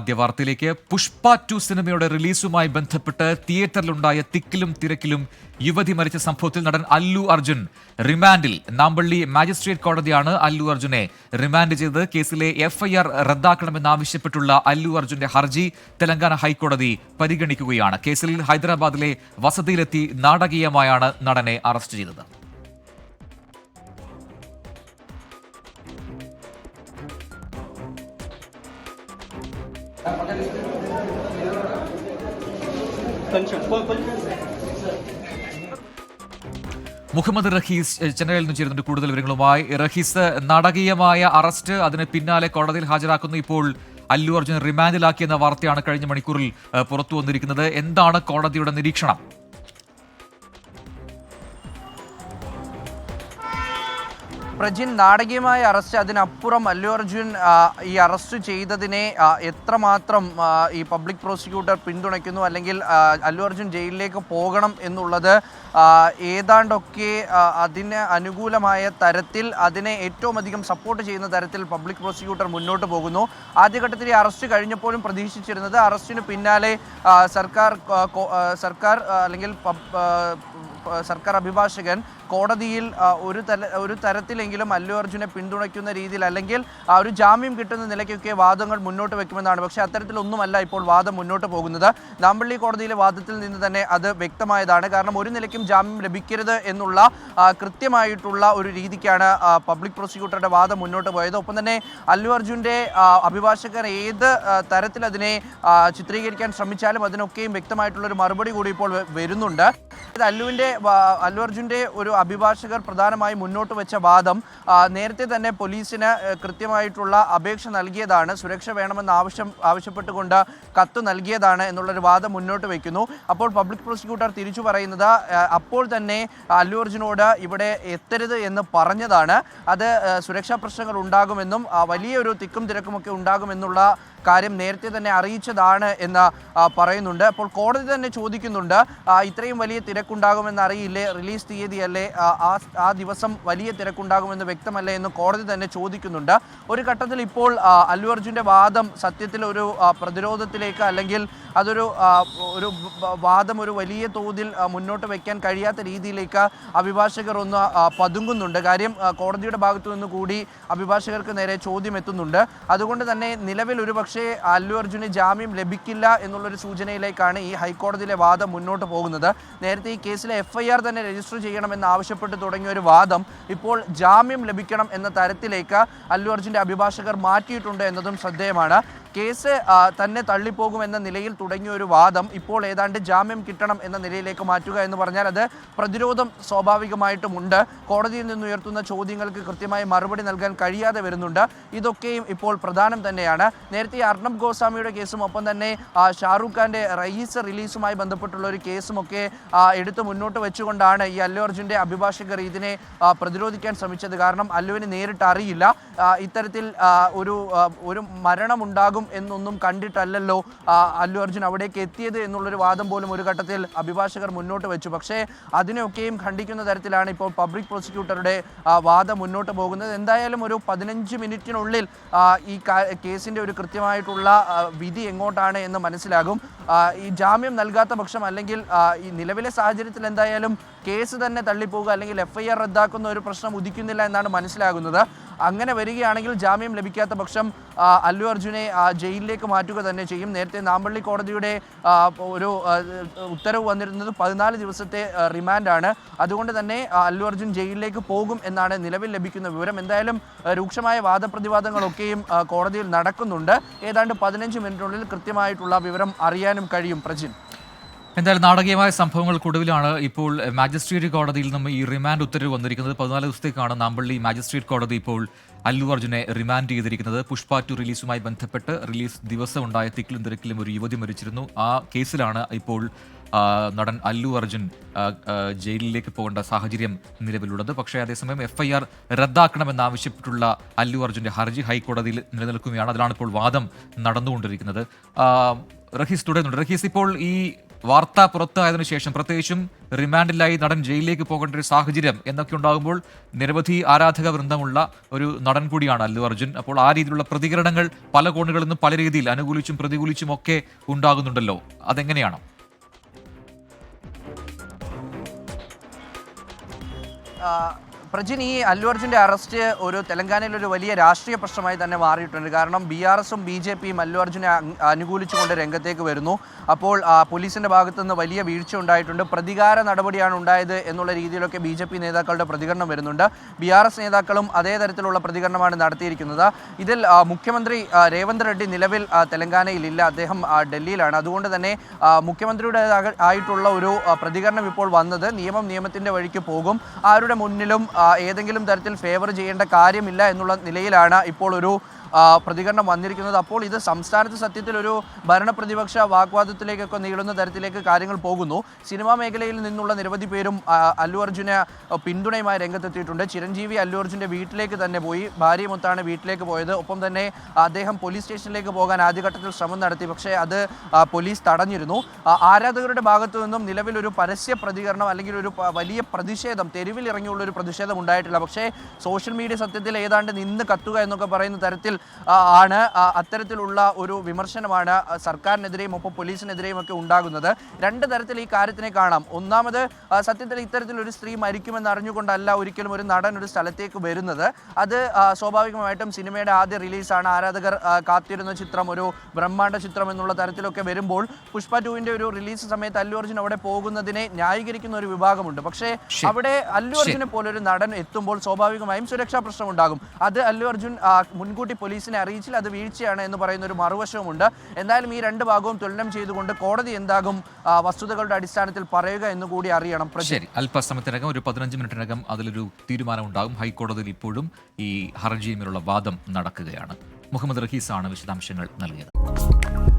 ആദ്യ വാർത്തയിലേക്ക്. പുഷ്പ 2 സിനിമയുടെ റിലീസുമായി ബന്ധപ്പെട്ട് തിയേറ്ററിലുണ്ടായ തിക്കിലും തിരക്കിലും യുവതി മരിച്ച സംഭവത്തിൽ നടൻ അല്ലു അർജുൻ റിമാൻഡിൽ. നാമ്പള്ളി മാജിസ്ട്രേറ്റ് കോടതിയാണ് അല്ലു അർജുനെ റിമാൻഡ് ചെയ്തത്. കേസിലെ FIR റദ്ദാക്കണമെന്നാവശ്യപ്പെട്ടുള്ള അല്ലു അർജുന്റെ ഹർജി തെലങ്കാന ഹൈക്കോടതി പരിഗണിക്കുകയാണ്. കേസിൽ ഹൈദരാബാദിലെ വസതിയിലെത്തി നാടകീയമായാണ് നടനെ അറസ്റ്റ് ചെയ്തത്. മുഹമ്മദ് റഹീസ് ചെന്നൈയിൽ നിന്ന് ചേരുന്നുണ്ട് കൂടുതൽ വിവരങ്ങളുമായി. റഹീസ്, നാടകീയമായ അറസ്റ്റ്, അതിന് പിന്നാലെ കോടതിയിൽ ഹാജരാക്കുന്നു. ഇപ്പോൾ അല്ലു അർജുൻ റിമാൻഡിലാക്കിയെന്ന വാർത്തയാണ് കഴിഞ്ഞ മണിക്കൂറിൽ പുറത്തു വന്നിരിക്കുന്നത്. എന്താണ് കോടതിയുടെ നിരീക്ഷണം? പ്രജിൻ, നാടകീയമായ അറസ്റ്റ്, അതിനപ്പുറം അല്ലു അർജുൻ ഈ അറസ്റ്റ് ചെയ്തതിനെ എത്രമാത്രം ഈ പബ്ലിക് പ്രോസിക്യൂട്ടർ പിന്തുണയ്ക്കുന്നു, അല്ലെങ്കിൽ അല്ലു അർജുൻ ജയിലിലേക്ക് പോകണം എന്നുള്ളത് ഏതാണ്ടൊക്കെ അതിന് അനുകൂലമായ തരത്തിൽ, അതിനെ ഏറ്റവും അധികം സപ്പോർട്ട് ചെയ്യുന്ന തരത്തിൽ പബ്ലിക് പ്രോസിക്യൂട്ടർ മുന്നോട്ട് പോകുന്നു. ആദ്യഘട്ടത്തിൽ ഈ അറസ്റ്റ് കഴിഞ്ഞപ്പോഴും പ്രതീക്ഷിച്ചിരുന്നത് അറസ്റ്റിന് പിന്നാലെ സർക്കാർ അല്ലെങ്കിൽ സർക്കാർ അഭിഭാഷകൻ കോടതിയിൽ ഒരു തരത്തിലെങ്കിലും അല്ലു അർജുനെ പിന്തുണയ്ക്കുന്ന രീതിയിൽ, അല്ലെങ്കിൽ ഒരു ജാമ്യം കിട്ടുന്ന നിലയ്ക്കൊക്കെ വാദങ്ങൾ മുന്നോട്ട് വെക്കുമെന്നാണ്. പക്ഷേ അത്തരത്തിലൊന്നുമല്ല ഇപ്പോൾ വാദം മുന്നോട്ട് പോകുന്നത്. നാമ്പള്ളി കോടതിയിലെ വാദത്തിൽ നിന്ന് തന്നെ അത് വ്യക്തമായതാണ്. കാരണം ഒരു നിലയ്ക്കും ജാമ്യം ലഭിക്കരുത് എന്നുള്ള കൃത്യമായിട്ടുള്ള ഒരു രീതിക്കാണ് പബ്ലിക് പ്രോസിക്യൂട്ടറുടെ വാദം മുന്നോട്ട് പോയത്. ഒപ്പം തന്നെ അല്ലു അർജുൻ്റെ അഭിഭാഷകർ ഏത് തരത്തിൽ അതിനെ ചിത്രീകരിക്കാൻ ശ്രമിച്ചാലും അതിനൊക്കെയും വ്യക്തമായിട്ടുള്ളൊരു മറുപടി കൂടി ഇപ്പോൾ വരുന്നുണ്ട്. അല്ലു അർജുൻ്റെ ഒരു അഭിഭാഷകർ പ്രധാനമായി മുന്നോട്ട് വെച്ച വാദം, നേരത്തെ തന്നെ പോലീസിന് കൃത്യമായിട്ടുള്ള അപേക്ഷ നൽകിയതാണ്, സുരക്ഷ വേണമെന്ന് ആവശ്യപ്പെട്ടുകൊണ്ട് കത്ത് നൽകിയതാണ് എന്നുള്ളൊരു വാദം മുന്നോട്ട് വയ്ക്കുന്നു. അപ്പോൾ പബ്ലിക് പ്രോസിക്യൂട്ടർ തിരിച്ചു പറയുന്നത്, അപ്പോൾ തന്നെ അല്ലു അർജുനോട് ഇവിടെ എത്തരുത് എന്ന് പറഞ്ഞതാണ്, അത് സുരക്ഷാ പ്രശ്നങ്ങൾ ഉണ്ടാകുമെന്നും വലിയൊരു തിക്കും തിരക്കുമൊക്കെ ഉണ്ടാകുമെന്നുള്ള കാര്യം നേരത്തെ തന്നെ അറിയിച്ചതാണ് എന്ന് പറയുന്നുണ്ട്. അപ്പോൾ കോടതി തന്നെ ചോദിക്കുന്നുണ്ട്, ഇത്രയും വലിയ തിരക്കുണ്ടാകുമെന്ന് അറിയില്ലേ, റിലീസ് തീയതിയല്ലേ, ആ ദിവസം വലിയ തിരക്കുണ്ടാകുമെന്ന് വ്യക്തമല്ലേ എന്ന് കോടതി തന്നെ ചോദിക്കുന്നുണ്ട്. ഒരു ഘട്ടത്തിൽ ഇപ്പോൾ അല്ലു അർജുൻ്റെ വാദം സത്യത്തിൽ ഒരു പ്രതിരോധത്തിലേക്ക്, അല്ലെങ്കിൽ അതൊരു വാദം ഒരു വലിയ തോതിൽ മുന്നോട്ട് വയ്ക്കാൻ കഴിയാത്ത രീതിയിലേക്ക് അഭിഭാഷകർ ഒന്ന് പതുങ്ങുന്നുണ്ട്. കാര്യം കോടതിയുടെ ഭാഗത്തു നിന്ന് കൂടി അഭിഭാഷകർക്ക് നേരെ ചോദ്യം എത്തുന്നുണ്ട്. അതുകൊണ്ട് തന്നെ നിലവിൽ ഒരുപക്ഷെ അല്ലു അർജുന് ജാമ്യം ലഭിക്കില്ല എന്നുള്ളൊരു സൂചനയിലേക്കാണ് ഈ ഹൈക്കോടതിയിലെ വാദം മുന്നോട്ട് പോകുന്നത്. നേരത്തെ ഈ കേസിലെ FIR തന്നെ രജിസ്റ്റർ ചെയ്യണമെന്ന് ആവശ്യപ്പെട്ട് തുടങ്ങിയ ഒരു വാദം ഇപ്പോൾ ജാമ്യം ലഭിക്കണം എന്ന തരത്തിലേക്ക് അല്ലു അർജുൻ്റെ അഭിഭാഷകർ മാറ്റിയിട്ടുണ്ട് എന്നതും ശ്രദ്ധേയമാണ്. കേസ് തന്നെ തള്ളിപ്പോകുമെന്ന നിലയിൽ തുടങ്ങിയ ഒരു വാദം ഇപ്പോൾ ഏതാണ്ട് ജാമ്യം കിട്ടണം എന്ന നിലയിലേക്ക് മാറ്റുക എന്ന് പറഞ്ഞാൽ അത് പ്രതിരോധം സ്വാഭാവികമായിട്ടുമുണ്ട്. കോടതിയിൽ നിന്ന് ഉയർത്തുന്ന ചോദ്യങ്ങൾക്ക് കൃത്യമായി മറുപടി നൽകാൻ കഴിയാതെ വരുന്നുണ്ട്. ഇതൊക്കെയും ഇപ്പോൾ പ്രധാനം തന്നെയാണ്. നേരത്തെ അർണബ് ഗോസ്വാമിയുടെ കേസും ഒപ്പം തന്നെ ഷാറൂഖ് ഖാൻ്റെ റയീസ് റിലീസുമായി ബന്ധപ്പെട്ടുള്ള ഒരു കേസുമൊക്കെ എടുത്ത് മുന്നോട്ട് വെച്ചുകൊണ്ടാണ് ഈ അല്ലു അർജുൻ്റെ അഭിഭാഷകർ ഇതിനെ പ്രതിരോധിക്കാൻ ശ്രമിച്ചത്. കാരണം അല്ലുവിന് നേരിട്ട് അറിയില്ല, ഇത്തരത്തിൽ ഒരു മരണമുണ്ടാകും എന്നൊന്നും കണ്ടിട്ടല്ലല്ലോ അല്ലു അർജുൻ അവിടേക്ക് എത്തിയത് എന്നുള്ളൊരു വാദം പോലും ഒരു ഘട്ടത്തിൽ അഭിഭാഷകർ മുന്നോട്ട് വെച്ചു. പക്ഷേ അതിനെയൊക്കെയും ഖണ്ഡിക്കുന്ന തരത്തിലാണ് ഇപ്പോൾ പബ്ലിക് പ്രോസിക്യൂട്ടറുടെ വാദം മുന്നോട്ട് പോകുന്നത്. എന്തായാലും ഒരു 15 മിനിറ്റിനുള്ളിൽ ഈ കേസിൻ്റെ ഒരു കൃത്യമായിട്ടുള്ള വിധി എങ്ങോട്ടാണ് എന്ന് മനസ്സിലാകും. ഈ ജാമ്യം നൽകാത്ത പക്ഷം, അല്ലെങ്കിൽ ഈ നിലവിലെ സാഹചര്യത്തിൽ എന്തായാലും കേസ് തന്നെ തള്ളിപ്പോവുക, അല്ലെങ്കിൽ FIR റദ്ദാക്കുന്ന ഒരു പ്രശ്നം ഉദിക്കുന്നില്ല എന്നാണ് മനസ്സിലാകുന്നത്. അങ്ങനെ വരികയാണെങ്കിൽ ജാമ്യം ലഭിക്കാത്ത പക്ഷം അല്ലു അർജുനെ ജയിലിലേക്ക് മാറ്റുക തന്നെ ചെയ്യും. നേരത്തെ നാമ്പള്ളി കോടതിയുടെ ഒരു ഉത്തരവ് വന്നിരുന്നത് 14 ദിവസത്തെ റിമാൻഡാണ്. അതുകൊണ്ട് തന്നെ അല്ലു അർജുൻ ജയിലിലേക്ക് പോകും എന്നാണ് നിലവിൽ ലഭിക്കുന്ന വിവരം. എന്തായാലും രൂക്ഷമായ വാദപ്രതിവാദങ്ങളൊക്കെയും കോടതിയിൽ നടക്കുന്നുണ്ട്. ഏതാണ്ട് 15 മിനിറ്റിനുള്ളിൽ കൃത്യമായിട്ടുള്ള വിവരം അറിയാനും കഴിയും. പ്രജിൻ, എന്തായാലും നാടകീയമായ സംഭവങ്ങൾക്കൊടുവിലാണ് ഇപ്പോൾ മാജിസ്ട്രേറ്റ് കോടതിയിൽ നിന്നും ഈ റിമാൻഡ് ഉത്തരവ് വന്നിരിക്കുന്നത്. 14 ദിവസത്തേക്കാണ് നാമ്പള്ളി മാജിസ്ട്രേറ്റ് കോടതി ഇപ്പോൾ അല്ലു അർജുനെ റിമാൻഡ് ചെയ്തിരിക്കുന്നത്. പുഷ്പ 2 റിലീസുമായി ബന്ധപ്പെട്ട് റിലീസ് ദിവസം ഉണ്ടായ തിക്കിലും തിരക്കിലും ഒരു യുവതി മരിച്ചിരുന്നു. ആ കേസിലാണ് ഇപ്പോൾ നടൻ അല്ലു അർജുൻ ജയിലിലേക്ക് പോകേണ്ട സാഹചര്യം നിലവിലുള്ളത്. പക്ഷേ അതേസമയം FIR റദ്ദാക്കണമെന്നാവശ്യപ്പെട്ടുള്ള അല്ലു അർജുൻ്റെ ഹർജി ഹൈക്കോടതിയിൽ നിലനിൽക്കുകയാണ്. അതിലാണ് ഇപ്പോൾ വാദം നടന്നുകൊണ്ടിരിക്കുന്നത്. റഹീസ് തുടരുന്നുണ്ട്. റഹീസ്, ഇപ്പോൾ ഈ വാർത്ത പുറത്തായതിനു ശേഷം പ്രത്യേകിച്ചും റിമാൻഡിലായി നടൻ ജയിലിലേക്ക് പോകേണ്ട ഒരു സാഹചര്യം എന്നൊക്കെ ഉണ്ടാകുമ്പോൾ നിരവധി ആരാധക വൃന്ദമുള്ള ഒരു നടൻ കൂടിയാണ് അല്ലു അർജുൻ. അപ്പോൾ ആ രീതിയിലുള്ള പ്രതികരണങ്ങൾ പല കോണുകളിൽ നിന്നും പല രീതിയിൽ അനുകൂലിച്ചും പ്രതികൂലിച്ചും ഒക്കെ ഉണ്ടാകുന്നുണ്ടല്ലോ, അതെങ്ങനെയാണ്? പ്രജിൻ, ഈ അല്ലു അർജുൻ്റെ അറസ്റ്റ് ഒരു തെലങ്കാനയിൽ ഒരു വലിയ രാഷ്ട്രീയ പ്രശ്നമായി തന്നെ മാറിയിട്ടുണ്ട്. കാരണം BRSും BJPയും അല്ലു അർജുനെ അനുകൂലിച്ചുകൊണ്ട് രംഗത്തേക്ക് വരുന്നു. അപ്പോൾ പോലീസിൻ്റെ ഭാഗത്തു നിന്ന് വലിയ വീഴ്ച ഉണ്ടായിട്ടുണ്ട്, പ്രതികാര നടപടിയാണ് ഉണ്ടായത് എന്നുള്ള രീതിയിലൊക്കെ BJP നേതാക്കളുടെ പ്രതികരണം വരുന്നുണ്ട്. BRS നേതാക്കളും അതേ തരത്തിലുള്ള പ്രതികരണമാണ് നടത്തിയിരിക്കുന്നത്. ഇതിൽ മുഖ്യമന്ത്രി രേവന്ത് റെഡ്ഡി നിലവിൽ തെലങ്കാനയിലില്ല, അദ്ദേഹം ഡൽഹിയിലാണ്. അതുകൊണ്ട് തന്നെ മുഖ്യമന്ത്രിയുടെ ആയിട്ടുള്ള ഒരു പ്രതികരണം ഇപ്പോൾ വന്നത് നിയമത്തിൻ്റെ വഴിക്ക് പോകും, ആരുടെ മുന്നിലും ഏതെങ്കിലും തരത്തിൽ ഫേവർ ചെയ്യേണ്ട കാര്യമില്ല എന്നുള്ള നിലയിലാണ് ഇപ്പോൾ ഒരു പ്രതികരണം വന്നിരിക്കുന്നത്. അപ്പോൾ ഇത് സംസ്ഥാനത്ത് സത്യത്തിൽ ഒരു ഭരണപ്രതിപക്ഷ വാഗ്വാദത്തിലേക്കൊക്കെ നീളുന്ന തരത്തിലേക്ക് കാര്യങ്ങൾ പോകുന്നു. സിനിമാ മേഖലയിൽ നിന്നുള്ള നിരവധി പേരും അല്ലു അർജുനെ പിന്തുണയുമായി രംഗത്തെത്തിയിട്ടുണ്ട്. ചിരഞ്ജീവി അല്ലു അർജുൻ്റെ വീട്ടിലേക്ക് തന്നെ പോയി, ഭാര്യയുമൊത്താണ് വീട്ടിലേക്ക് പോയത്. ഒപ്പം തന്നെ അദ്ദേഹം പോലീസ് സ്റ്റേഷനിലേക്ക് പോകാൻ ആദ്യഘട്ടത്തിൽ ശ്രമം നടത്തി, പക്ഷേ അത് പോലീസ് തടഞ്ഞിരുന്നു. ആരാധകരുടെ ഭാഗത്തു നിന്നും നിലവിൽ ഒരു പരസ്യ പ്രതികരണം അല്ലെങ്കിൽ ഒരു വലിയ പ്രതിഷേധം, തെരുവിൽ ഇറങ്ങിയുള്ള ഒരു പ്രതിഷേധം ഉണ്ടായിട്ടില്ല. പക്ഷേ സോഷ്യൽ മീഡിയ സത്യത്തിൽ ഏതാണ്ട് നിന്ന് കത്തുക എന്നൊക്കെ പറയുന്ന തരത്തിൽ ആണ് അത്തരത്തിലുള്ള ഒരു വിമർശനമാണ് സർക്കാരിനെതിരെയും ഒപ്പം പോലീസിനെതിരെയും ഒക്കെ ഉണ്ടാകുന്നത്. രണ്ട് തരത്തിൽ ഈ കാര്യത്തിനെ കാണാം. ഒന്നാമത്, സത്യത്തിൽ ഇത്തരത്തിലൊരു സ്ത്രീ മരിക്കുമെന്ന് അറിഞ്ഞുകൊണ്ടല്ല ഒരിക്കലും ഒരു നടൻ ഒരു സ്ഥലത്തേക്ക് വരുന്നത്. അത് സ്വാഭാവികമായിട്ടും സിനിമയുടെ ആദ്യ റിലീസാണ്, ആരാധകർ കാത്തിരുന്ന ചിത്രം, ഒരു ബ്രഹ്മാണ്ഡ ചിത്രം എന്നുള്ള തരത്തിലൊക്കെ വരുമ്പോൾ പുഷ്പ 2ന്റെ ഒരു റിലീസ് സമയത്ത് അല്ലു അർജുൻ അവിടെ പോകുന്നതിനെ ന്യായീകരിക്കുന്ന ഒരു വിഭാഗമുണ്ട്. പക്ഷേ അവിടെ അല്ലു അർജുനെ പോലൊരു നടൻ എത്തുമ്പോൾ സ്വാഭാവികമായും സുരക്ഷാ പ്രശ്നം ഉണ്ടാകും. അത് അല്ലു അർജുൻ മുൻകൂട്ടി പോലീസിനെ അറിയിച്ചില്ല, അത് വീഴ്ചയാണ് എന്ന് പറയുന്ന ഒരു മറുവശവുമുണ്ട്. എന്തായാലും ഈ രണ്ട് ഭാഗവും തുലനം ചെയ്തുകൊണ്ട് കോടതി എന്താകും വസ്തുതകളുടെ അടിസ്ഥാനത്തിൽ പറയുക എന്ന് കൂടി അറിയണം. ശരി, അല്പസമയത്തിനകം ഒരു 15 മിനിറ്റിനകം അതിലൊരു തീരുമാനം ഉണ്ടാകും. ഹൈക്കോടതിയിൽ ഇപ്പോഴും ഈ ഹർജിയുമേലുള്ള വാദം നടക്കുകയാണ്. മുഹമ്മദ് റഹീസാണ് വിശദാംശങ്ങൾ നൽകിയത്.